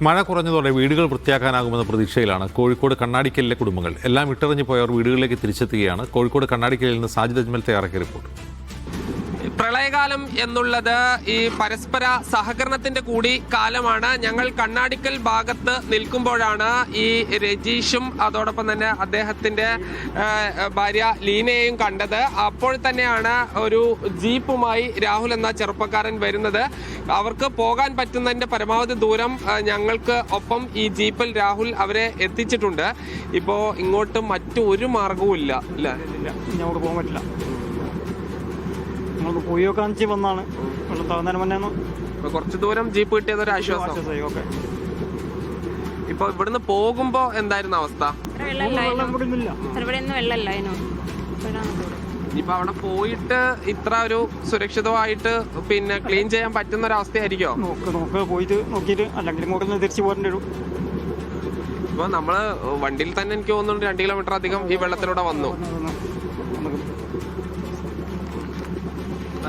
മഴ കുറഞ്ഞതോടെ വീടുകൾ വൃത്തിയാക്കാനാകുമെന്ന പ്രതീക്ഷയിലാണ് കോഴിക്കോട് കണ്ണാടിക്കലിലെ കുടുംബങ്ങൾ. എല്ലാം ഇട്ടെറിഞ്ഞു പോയവർ വീടുകളിലേക്ക് തിരിച്ചെത്തുകയാണ്. കോഴിക്കോട് കണ്ണാടിക്കലിൽ നിന്ന് സാജിദ് അജ്മൽ തയ്യാറാക്കിയ റിപ്പോർട്ട്. പ്രളയകാലം എന്നുള്ളത് ഈ പരസ്പര സഹകരണത്തിന്റെ കൂടി കാലമാണ്. ഞങ്ങൾ കണ്ണാടിക്കൽ ഭാഗത്ത് നിൽക്കുമ്പോഴാണ് ഈ രജീഷും അതോടൊപ്പം തന്നെ അദ്ദേഹത്തിന്റെ ഭാര്യ ലീനയെയും കണ്ടത്. അപ്പോൾ തന്നെയാണ് ഒരു ജീപ്പുമായി രാഹുൽ എന്ന ചെറുപ്പക്കാരൻ വരുന്നത്. അവർക്ക് പോകാൻ പറ്റുന്നതിന്റെ പരമാവധി ദൂരം ഞങ്ങൾക്ക് ഒപ്പം ഈ ജീപ്പിൽ രാഹുൽ അവരെ എത്തിച്ചിട്ടുണ്ട്. ഇപ്പോ ഇങ്ങോട്ട് മറ്റു ഒരു മാർഗവും ഇല്ല. ഞങ്ങൾക്ക് പോകാൻ പറ്റില്ല. നമ്മളൊന്ന് പോയി നോക്കാന്ന് വന്നാണ്. വെള്ളം താഴ്ന്നതിന് മുന്നേ കുറച്ചു ദൂരം ജീപ്പ് കിട്ടിയത് ഒരു ആശ്വാസം. ഇപ്പൊ ഇവിടുന്ന് പോകുമ്പോ എന്തായിരുന്നു അവസ്ഥ? ഇനിയിപ്പോ അവിടെ പോയിട്ട് ഇത്ര ഒരു സുരക്ഷിതമായിട്ട് പിന്നെ ക്ലീൻ ചെയ്യാൻ പറ്റുന്ന ഒരു അവസ്ഥയായിരിക്കോ? പോയിട്ട് നോക്കിയിട്ട് അല്ലെങ്കിൽ ഇങ്ങോട്ട് തിരിച്ചു പോരേണ്ടി വരും. ഇപ്പൊ നമ്മള് വണ്ടിയിൽ തന്നെ എനിക്ക് തോന്നുന്നു 2 കിലോമീറ്റർ അധികം ഈ വെള്ളത്തിലൂടെ വന്നു.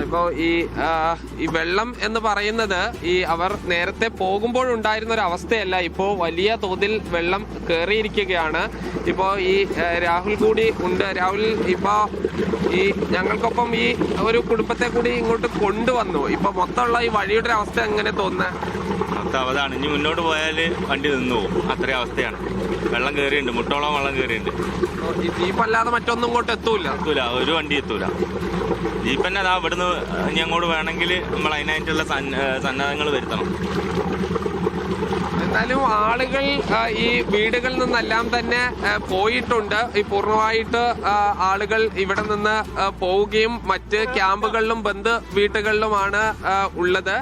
ഇപ്പോ ഈ വെള്ളം എന്ന് പറയുന്നത് അവർ നേരത്തെ പോകുമ്പോഴുണ്ടായിരുന്ന ഒരു അവസ്ഥയല്ല. ഇപ്പോൾ വലിയ തോതിൽ വെള്ളം കയറിയിരിക്കുകയാണ്. ഇപ്പോൾ ഈ രാഹുൽ കൂടി ഉണ്ട്. രാഹുൽ ഇപ്പോൾ ഈ ഞങ്ങൾക്കൊപ്പം ഈ ഒരു കുടുംബത്തെ കൂടി ഇങ്ങോട്ട് കൊണ്ടുവന്നു. ഇപ്പൊ മൊത്തമുള്ള ഈ വഴിയുടെ അവസ്ഥ എങ്ങനെ തോന്നുന്നത്? അതാണ്, ഇനി മുന്നോട്ട് പോയാൽ വണ്ടി നിന്നു പോകും. അത്രയും അവസ്ഥയാണ്. വെള്ളം കയറിയുണ്ട്, മുട്ടോളം വെള്ളം കയറിയുണ്ട്. ഈ ജീപ്പ് അല്ലാതെ മറ്റൊന്നും ഇങ്ങോട്ട് എത്തൂല, ഒരു വണ്ടി എത്തൂല. ജീപ്പ് തന്നെ അതാ ഇവിടുന്ന് ഇനി അങ്ങോട്ട് വേണമെങ്കിൽ നമ്മൾ അതിനായിട്ടുള്ള സന്നദ്ധങ്ങൾ വരുത്തണം. എന്തായാലും ആളുകൾ ഈ വീടുകളിൽ നിന്നെല്ലാം തന്നെ പോയിട്ടുണ്ട്. ഈ പൂർണ്ണമായിട്ട് ആളുകൾ ഇവിടെ നിന്ന് പോവുകയും മറ്റ് ക്യാമ്പുകളിലും ബന്ധു വീട്ടുകളിലുമാണ് ഉള്ളത്.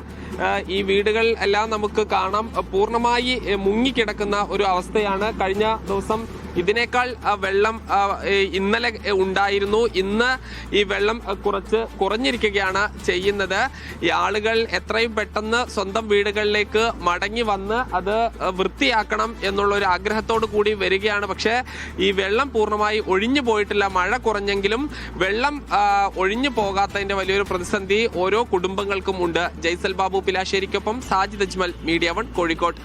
ഈ വീടുകൾ എല്ലാം നമുക്ക് കാണാം, പൂർണ്ണമായി മുങ്ങിക്കിടക്കുന്ന ഒരു അവസ്ഥയാണ്. കഴിഞ്ഞ ദിവസം ഇതിനേക്കാൾ വെള്ളം ഇന്നലെ ഉണ്ടായിരുന്നു. ഇന്ന് ഈ വെള്ളം കുറഞ്ഞിരിക്കുകയാണ് ചെയ്യുന്നത്. ഈ ആളുകൾ എത്രയും പെട്ടെന്ന് സ്വന്തം വീടുകളിലേക്ക് മടങ്ങി വന്ന് അത് വൃത്തിയാക്കണം എന്നുള്ള ഒരു ആഗ്രഹത്തോടു കൂടി വരികയാണ്. പക്ഷേ ഈ വെള്ളം പൂർണ്ണമായി ഒഴിഞ്ഞു പോയിട്ടില്ല. മഴ കുറഞ്ഞെങ്കിലും വെള്ളം ഒഴിഞ്ഞു പോകാത്തതിന്റെ വലിയൊരു പ്രതിസന്ധി ഓരോ കുടുംബങ്ങൾക്കും ഉണ്ട്. ജയ്സൽ ബാബു പിലാശ്ശേരിക്കൊപ്പം സാജിദ് അജ്മൽ, മീഡിയ 1 കോഴിക്കോട്.